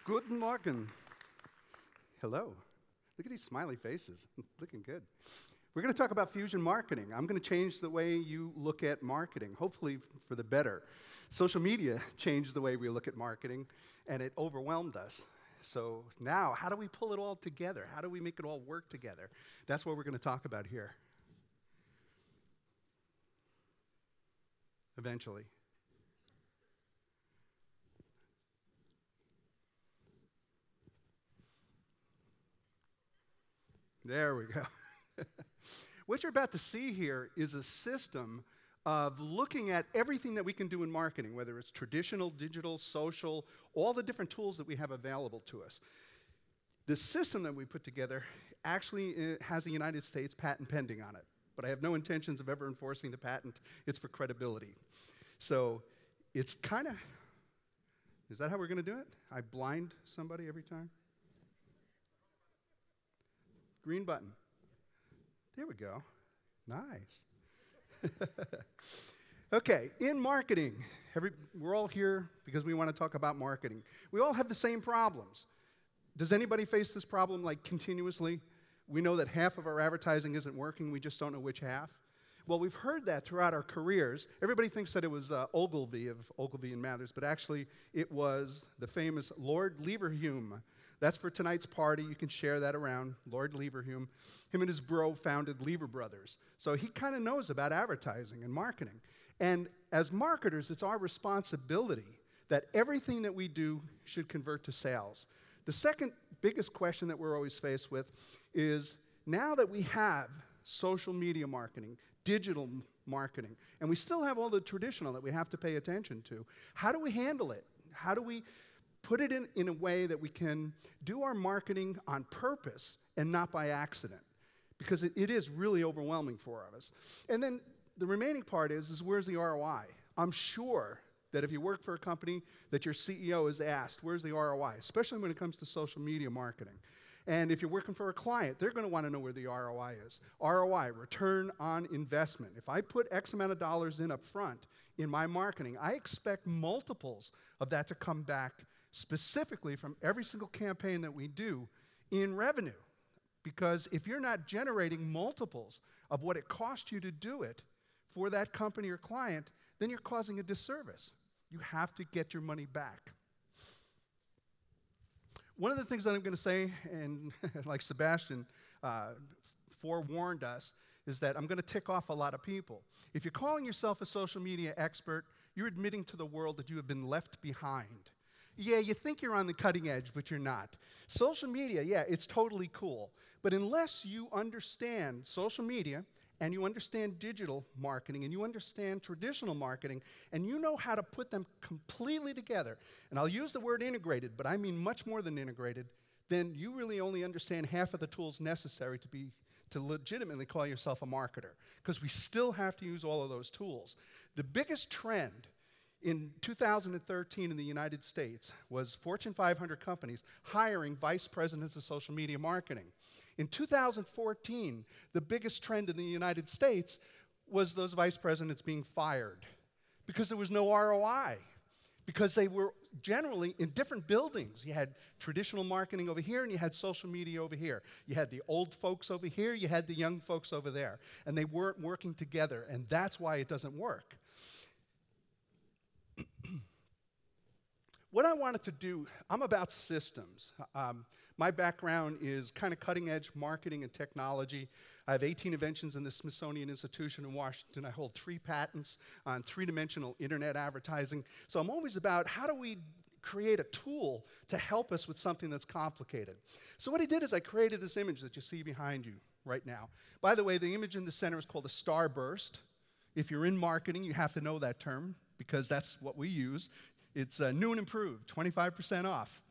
Guten Morgen. Hello. Look at these smiley faces. Looking good. We're going to talk about fusion marketing. I'm going to change the way you look at marketing, hopefully for the better. Social media changed the way we look at marketing, and it overwhelmed us. So now, how do we pull it all together? How do we make it all work together? That's what we're going to talk about here. Eventually. There we go. What you're about to see here is a system of looking at everything that we can do in marketing, whether it's traditional, digital, social, all the different tools that we have available to us. The system that we put together actually has a United States patent pending on it, but I have no intentions of ever enforcing the patent. It's for credibility. So it's kind of, is that how we're going to do it? I blind somebody every time? Green button. There we go. Nice. Okay, in marketing, we're all here because we want to talk about marketing. We all have the same problems. Does anybody face this problem like continuously? We know that half of our advertising isn't working, we just don't know which half. Well, we've heard that throughout our careers. Everybody thinks that it was Ogilvy of Ogilvy and Mathers, but actually it was the famous Lord Leverhulme. That's for tonight's party. You can share that around. Lord Leverhulme. Him and his bro founded Lever Brothers. So he kind of knows about advertising and marketing. And as marketers, it's our responsibility that everything that we do should convert to sales. The second biggest question that we're always faced with is, now that we have social media marketing, digital marketing, and we still have all the traditional that we have to pay attention to, how do we handle it? How do we put it in a way that we can do our marketing on purpose and not by accident? Because it is really overwhelming for us. And then the remaining part is where's the ROI? I'm sure that if you work for a company that your CEO is asked, where's the ROI? Especially when it comes to social media marketing. And if you're working for a client, they're going to want to know where the ROI is. ROI, return on investment. If I put X amount of dollars in up front in my marketing, I expect multiples of that to come back specifically from every single campaign that we do in revenue. Because if you're not generating multiples of what it cost you to do it for that company or client, then you're causing a disservice. You have to get your money back. One of the things that I'm going to say, and like Sebastian forewarned us, is that I'm going to tick off a lot of people. If you're calling yourself a social media expert, you're admitting to the world that you have been left behind. Yeah, you think you're on the cutting edge, but you're not. Social media, yeah, it's totally cool. But unless you understand social media, and you understand digital marketing, and you understand traditional marketing, and you know how to put them completely together, and I'll use the word integrated, but I mean much more than integrated, then you really only understand half of the tools necessary to legitimately call yourself a marketer, because we still have to use all of those tools. The biggest trend in 2013 in the United States was Fortune 500 companies hiring vice presidents of social media marketing. In 2014, the biggest trend in the United States was those vice presidents being fired because there was no ROI, because they were generally in different buildings. You had traditional marketing over here, and you had social media over here. You had the old folks over here, you had the young folks over there, and they weren't working together, and that's why it doesn't work. What I wanted to do, I'm about systems. My background is kind of cutting-edge marketing and technology. I have 18 inventions in the Smithsonian Institution in Washington. I hold 3 patents on three-dimensional internet advertising. So I'm always about how do we create a tool to help us with something that's complicated. So what I did is I created this image that you see behind you right now. By the way, the image in the center is called a starburst. If you're in marketing, you have to know that term, because that's what we use. It's new and improved, 25% off.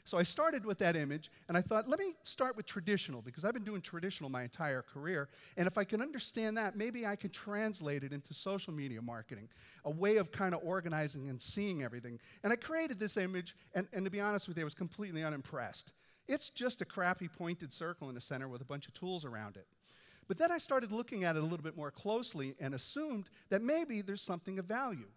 So I started with that image, and I thought, let me start with traditional, because I've been doing traditional my entire career, and if I can understand that, maybe I can translate it into social media marketing, a way of kind of organizing and seeing everything. And I created this image, and to be honest with you, I was completely unimpressed. It's just a crappy pointed circle in the center with a bunch of tools around it. But then I started looking at it a little bit more closely and assumed that maybe there's something of value.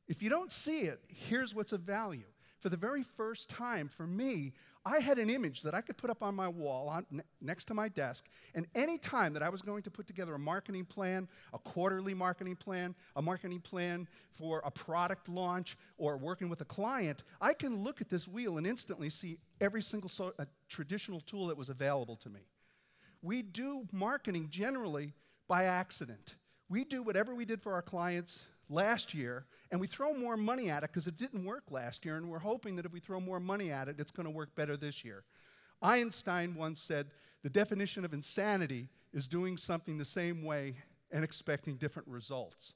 If you don't see it, here's what's of value. for the very first time, for me, I had an image that I could put up on my wall next to my desk, and any time that I was going to put together a marketing plan, a quarterly marketing plan, a marketing plan for a product launch, or working with a client, I can look at this wheel and instantly see every single traditional tool that was available to me. We do marketing generally by accident. We do whatever we did for our clients last year, and we throw more money at it because it didn't work last year, and we're hoping that if we throw more money at it, it's going to work better this year. Einstein once said, the definition of insanity is doing something the same way and expecting different results.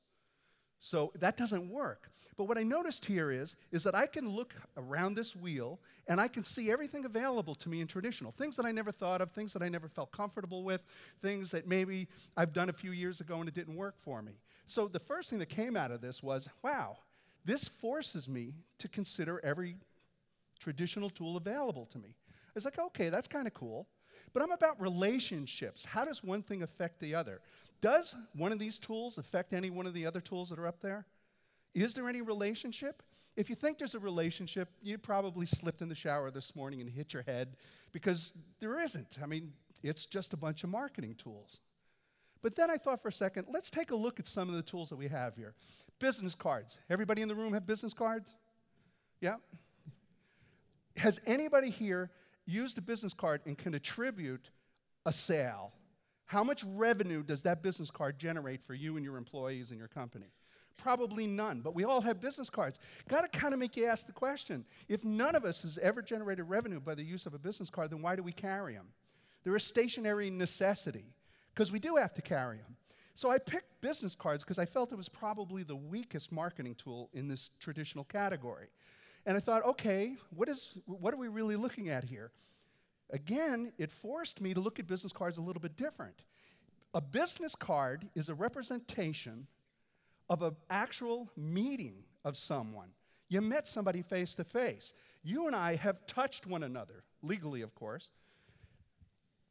So that doesn't work. But what I noticed here is that I can look around this wheel and I can see everything available to me in traditional. Things that I never thought of, things that I never felt comfortable with, things that maybe I've done a few years ago and it didn't work for me. So the first thing that came out of this was, wow, this forces me to consider every traditional tool available to me. I was like, okay, that's kind of cool. But I'm about relationships. How does one thing affect the other? Does one of these tools affect any one of the other tools that are up there? Is there any relationship? If you think there's a relationship, you probably slipped in the shower this morning and hit your head, because there isn't. I mean, it's just a bunch of marketing tools. But then I thought for a second, let's take a look at some of the tools that we have here. Business cards. Everybody in the room have business cards? Yeah? Has anybody here used a business card and can attribute a sale? How much revenue does that business card generate for you and your employees in your company? Probably none, but we all have business cards. Got to kind of make you ask the question, if none of us has ever generated revenue by the use of a business card, then why do we carry them? They're a stationary necessity, because we do have to carry them. So I picked business cards because I felt it was probably the weakest marketing tool in this traditional category. And I thought, okay, what are we really looking at here? Again, it forced me to look at business cards a little bit different. A business card is a representation of an actual meeting of someone. You met somebody face to face. You and I have touched one another, legally of course,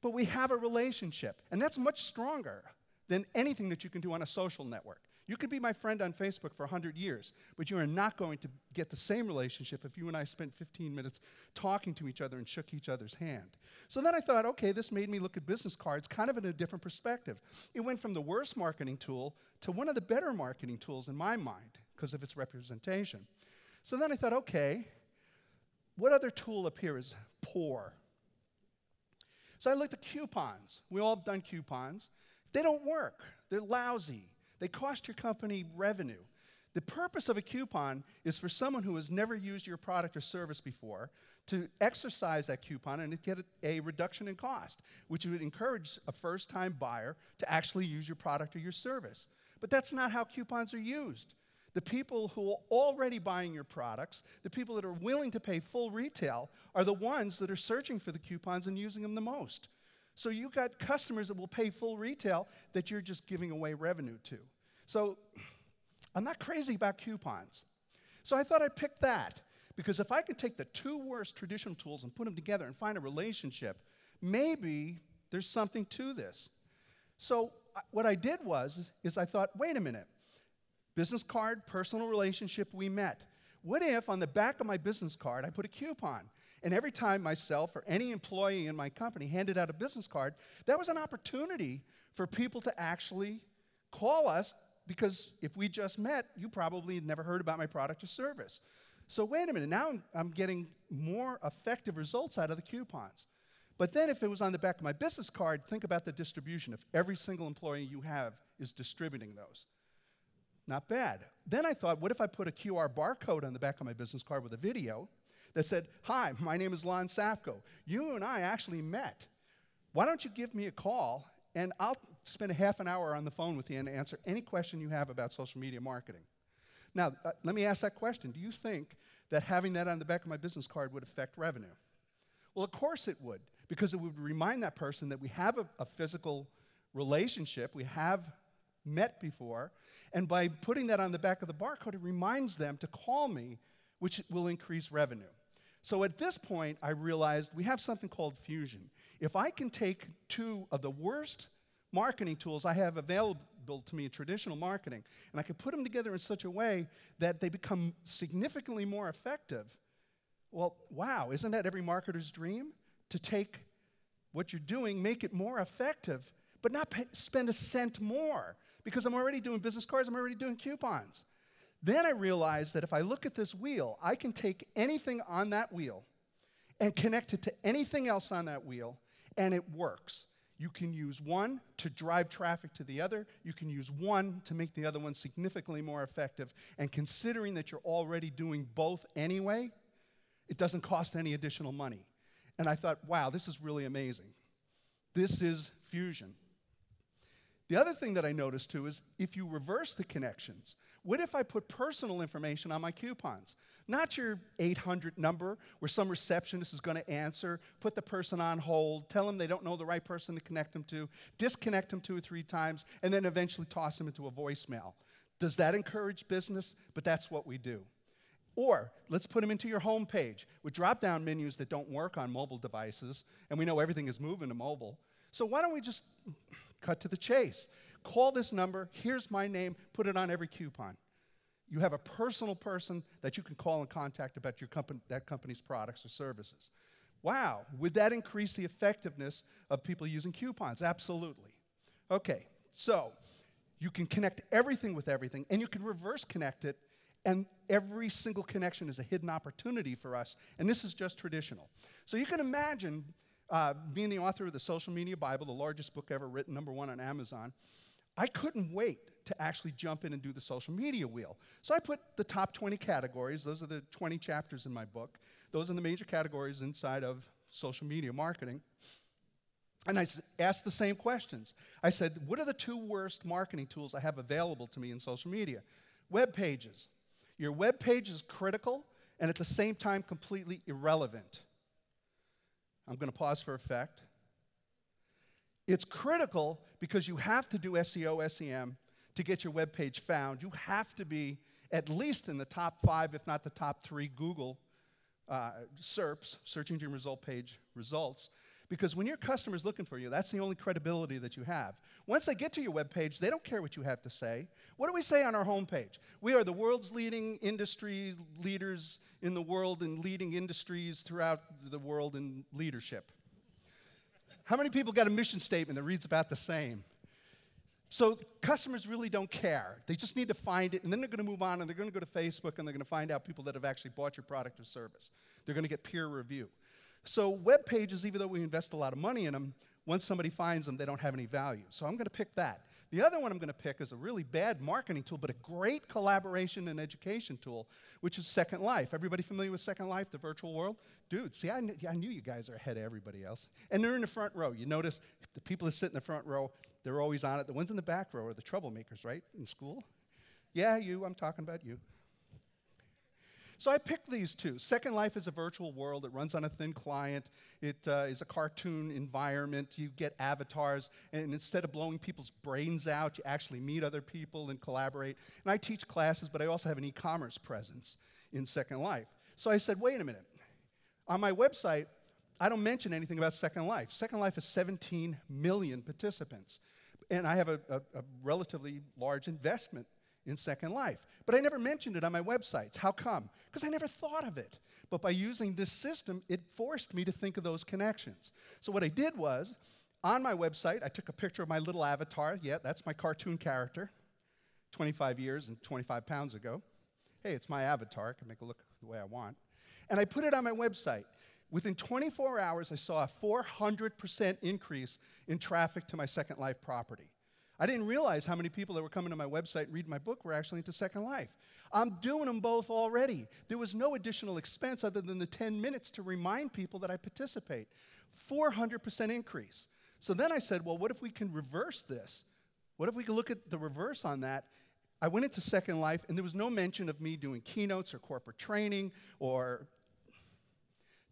but we have a relationship, and that's much stronger than anything that you can do on a social network. You could be my friend on Facebook for 100 years, but you are not going to get the same relationship if you and I spent 15 minutes talking to each other and shook each other's hand. So then I thought, okay, this made me look at business cards kind of in a different perspective. It went from the worst marketing tool to one of the better marketing tools in my mind because of its representation. So then I thought, okay, what other tool up here is poor? So I looked at coupons. We all have done coupons. They don't work. They're lousy. They cost your company revenue. The purpose of a coupon is for someone who has never used your product or service before to exercise that coupon and to get a reduction in cost, which would encourage a first-time buyer to actually use your product or your service. But that's not how coupons are used. The people who are already buying your products, the people that are willing to pay full retail, are the ones that are searching for the coupons and using them the most. So you've got customers that will pay full retail that you're just giving away revenue to. So I'm not crazy about coupons. So I thought I'd pick that, because if I could take the two worst traditional tools and put them together and find a relationship, maybe there's something to this. So what I did is I thought, wait a minute, business card, personal relationship, we met. What if on the back of my business card I put a coupon? And every time myself or any employee in my company handed out a business card, that was an opportunity for people to actually call us, because if we just met, you probably had never heard about my product or service. So wait a minute, now I'm getting more effective results out of the coupons. But then if it was on the back of my business card, think about the distribution. If every single employee you have is distributing those. Not bad. Then I thought, what if I put a QR barcode on the back of my business card with a video that said, hi, my name is Safko. You and I actually met. Why don't you give me a call, and I'll spend a half an hour on the phone with you and answer any question you have about social media marketing. Now, let me ask that question. Do you think that having that on the back of my business card would affect revenue? Well, of course it would, because it would remind that person that we have a physical relationship, we have met before, and by putting that on the back of the barcode, it reminds them to call me, which will increase revenue. So at this point, I realized we have something called fusion. If I can take two of the worst marketing tools I have available to me in traditional marketing, and I can put them together in such a way that they become significantly more effective, Well, wow, isn't that every marketer's dream? To take what you're doing, make it more effective, but not spend a cent more, because I'm already doing business cards, I'm already doing coupons. Then I realized that if I look at this wheel, I can take anything on that wheel and connect it to anything else on that wheel, and it works. You can use one to drive traffic to the other. You can use one to make the other one significantly more effective. And considering that you're already doing both anyway, it doesn't cost any additional money. And I thought, wow, this is really amazing. This is fusion. The other thing that I noticed too is if you reverse the connections, what if I put personal information on my coupons? Not your 800 number where some receptionist is going to answer, put the person on hold, tell them they don't know the right person to connect them to, disconnect them 2 or 3 times, and then eventually toss them into a voicemail. Does that encourage business? But that's what we do. Or let's put them into your home page with drop-down menus that don't work on mobile devices, and we know everything is moving to mobile. So why don't we just cut to the chase? Call this number, here's my name, put it on every coupon. You have a personal person that you can call and contact about your that company's products or services. Wow, would that increase the effectiveness of people using coupons? Absolutely. Okay, so you can connect everything with everything, and you can reverse connect it, and every single connection is a hidden opportunity for us, and this is just traditional. So you can imagine being the author of the Social Media Bible, the largest book ever written, #1 on Amazon. I couldn't wait to actually jump in and do the social media wheel. So I put the top 20 categories. Those are the 20 chapters in my book. Those are the major categories inside of social media marketing. And I asked the same questions. I said, what are the 2 worst marketing tools I have available to me in social media? Web pages. Your web page is critical and at the same time completely irrelevant. I'm going to pause for effect. It's critical because you have to do SEO, SEM to get your web page found. You have to be at least in the top 5, if not the top 3 Google SERPs, search engine result page results. Because when your customer's looking for you, that's the only credibility that you have. Once they get to your web page, they don't care what you have to say. What do we say on our homepage? We are the world's leading industry leaders in the world and leading industries throughout the world in leadership. How many people got a mission statement that reads about the same? So customers really don't care. They just need to find it, and then they're going to move on, and they're going to go to Facebook, and they're going to find out people that have actually bought your product or service. They're going to get peer review. So web pages, even though we invest a lot of money in them, once somebody finds them, they don't have any value. So I'm going to pick that. The other one I'm going to pick is a really bad marketing tool, but a great collaboration and education tool, which is Second Life. Everybody familiar with Second Life, the virtual world? Dude, see, I knew you guys are ahead of everybody else. And they're in the front row. You notice the people that sit in the front row, they're always on it. The ones in the back row are the troublemakers, right, in school? Yeah, you, I'm talking about you. So I picked these 2. Second Life is a virtual world. It runs on a thin client. It is a cartoon environment. You get avatars, and instead of blowing people's brains out, you actually meet other people and collaborate. And I teach classes, but I also have an e-commerce presence in Second Life. So I said, wait a minute. On my website, I don't mention anything about Second Life. Second Life has 17 million participants, and I have a relatively large investment in Second Life. But I never mentioned it on my websites. How come? Because I never thought of it. But by using this system, it forced me to think of those connections. So what I did was, on my website, I took a picture of my little avatar. Yeah, that's my cartoon character, 25 years and 25 pounds ago. Hey, it's my avatar. I can make it look the way I want. And I put it on my website. Within 24 hours, I saw a 400% increase in traffic to my Second Life property. I didn't realize how many people that were coming to my website and reading my book were actually into Second Life. I'm doing them both already. There was no additional expense other than the 10 minutes to remind people that I participate. 400% increase. So then I said, well, what if we can reverse this? What if we can look at the reverse on that? I went into Second Life, and there was no mention of me doing keynotes or corporate training, or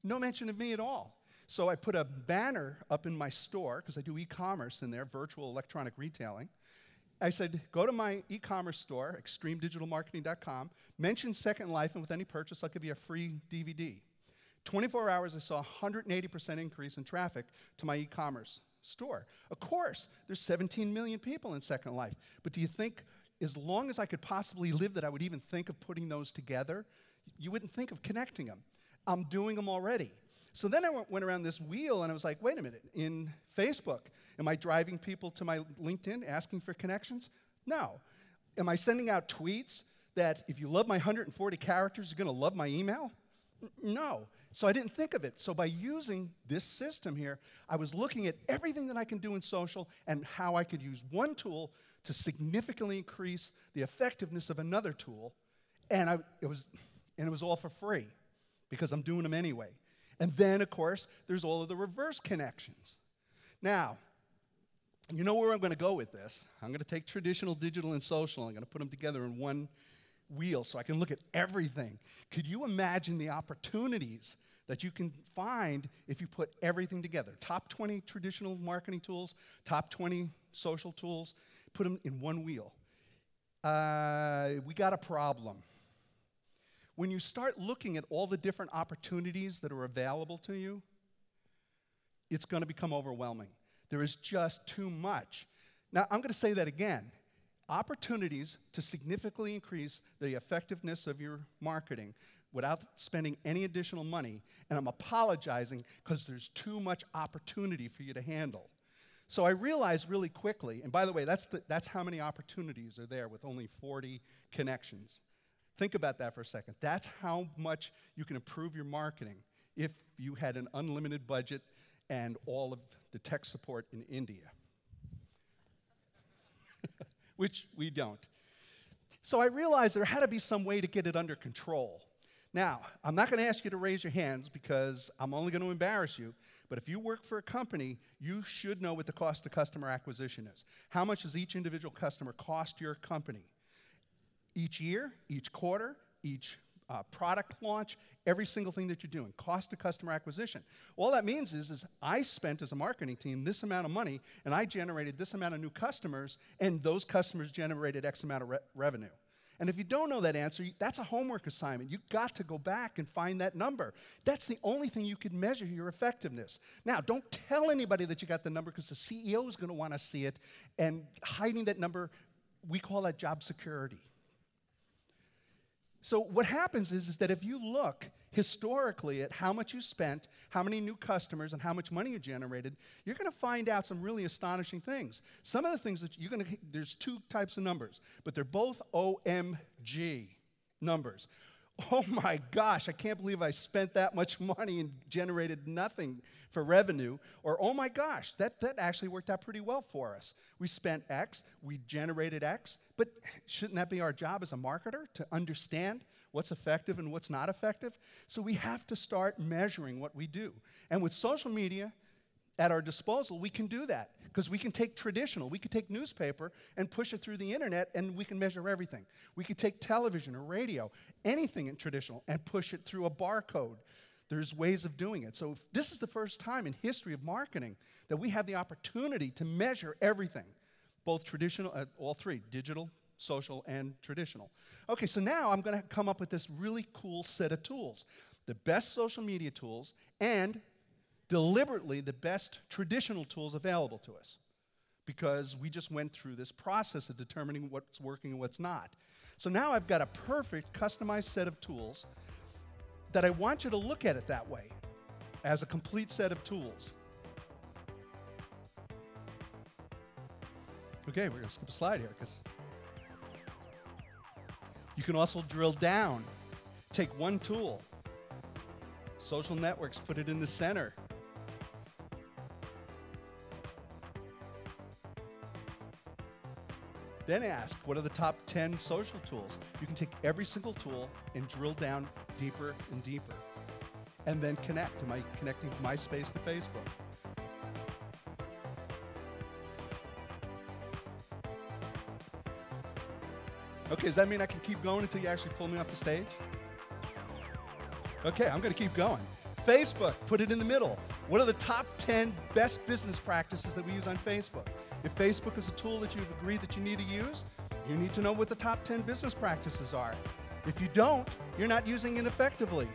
no mention of me at all. So I put a banner up in my store, because I do e-commerce in there, virtual electronic retailing. I said, go to my e-commerce store, extremedigitalmarketing.com, mention Second Life, and with any purchase, I'll give you a free DVD. 24 hours, I saw a 180% increase in traffic to my e-commerce store. Of course, there's 17 million people in Second Life, but do you think, as long as I could possibly live, that I would even think of putting those together? You wouldn't think of connecting them. I'm doing them already. So then I went around this wheel and I was like, wait a minute, in Facebook, am I driving people to my LinkedIn asking for connections? No. Am I sending out tweets that if you love my 140 characters, you're going to love my email? No. So I didn't think of it. So by using this system here, I was looking at everything that I can do in social and how I could use one tool to significantly increase the effectiveness of another tool. And it was all for free because I'm doing them anyway. And then, of course, there's all of the reverse connections. Now, you know where I'm going to go with this. I'm going to take traditional, digital, and social, and I'm going to put them together in one wheel so I can look at everything. Could you imagine the opportunities that you can find if you put everything together? Top 20 traditional marketing tools, top 20 social tools, put them in one wheel. We got a problem. When you start looking at all the different opportunities that are available to you, it's going to become overwhelming. There is just too much. Now, I'm going to say that again. Opportunities to significantly increase the effectiveness of your marketing without spending any additional money, and I'm apologizing because there's too much opportunity for you to handle. So I realized really quickly, and by the way, that's how many opportunities are there with only 40 connections. Think about that for a second. That's how much you can improve your marketing if you had an unlimited budget and all of the tech support in India, which we don't. So I realized there had to be some way to get it under control. Now, I'm not going to ask you to raise your hands because I'm only going to embarrass you, but if you work for a company, you should know what the cost of customer acquisition is. How much does each individual customer cost your company? Each year, each quarter, each product launch, every single thing that you're doing, cost of customer acquisition. All that means is I spent as a marketing team this amount of money, and I generated this amount of new customers, and those customers generated X amount of revenue. And if you don't know that answer, that's a homework assignment. You've got to go back and find that number. That's the only thing you can measure your effectiveness. Now, don't tell anybody that you got the number because the CEO is going to want to see it, and hiding that number, we call that job security. So what happens is that if you look historically at how much you spent, how many new customers, and how much money you generated, you're going to find out some really astonishing things. Some of the things that there's two types of numbers, but they're both OMG numbers. Oh my gosh, I can't believe I spent that much money and generated nothing for revenue. Or, oh my gosh, that actually worked out pretty well for us. We spent X, we generated X, but shouldn't that be our job as a marketer, to understand what's effective and what's not effective? So we have to start measuring what we do. And with social media at our disposal, we can do that. Because we can take traditional, we could take newspaper and push it through the internet, and we can measure everything. We could take television or radio, anything in traditional, and push it through a barcode. There's ways of doing it. So this is the first time in history of marketing that we have the opportunity to measure everything, both traditional, all three, digital, social, and traditional. Okay, so now I'm going to come up with this really cool set of tools. The best social media tools and deliberately the best traditional tools available to us, because we just went through this process of determining what's working and what's not. So now I've got a perfect customized set of tools that I want you to look at it that way, as a complete set of tools. Okay, we're going to skip a slide here because you can also drill down. Take one tool, social networks, put it in the center. Then ask, what are the top 10 social tools? You can take every single tool and drill down deeper and deeper. And then connect. Am I connecting MySpace to Facebook? Okay, does that mean I can keep going until you actually pull me off the stage? Okay, I'm going to keep going. Facebook, put it in the middle. What are the top 10 best business practices that we use on Facebook? If Facebook is a tool that you've agreed that you need to use, you need to know what the top 10 business practices are. If you don't, you're not using it effectively.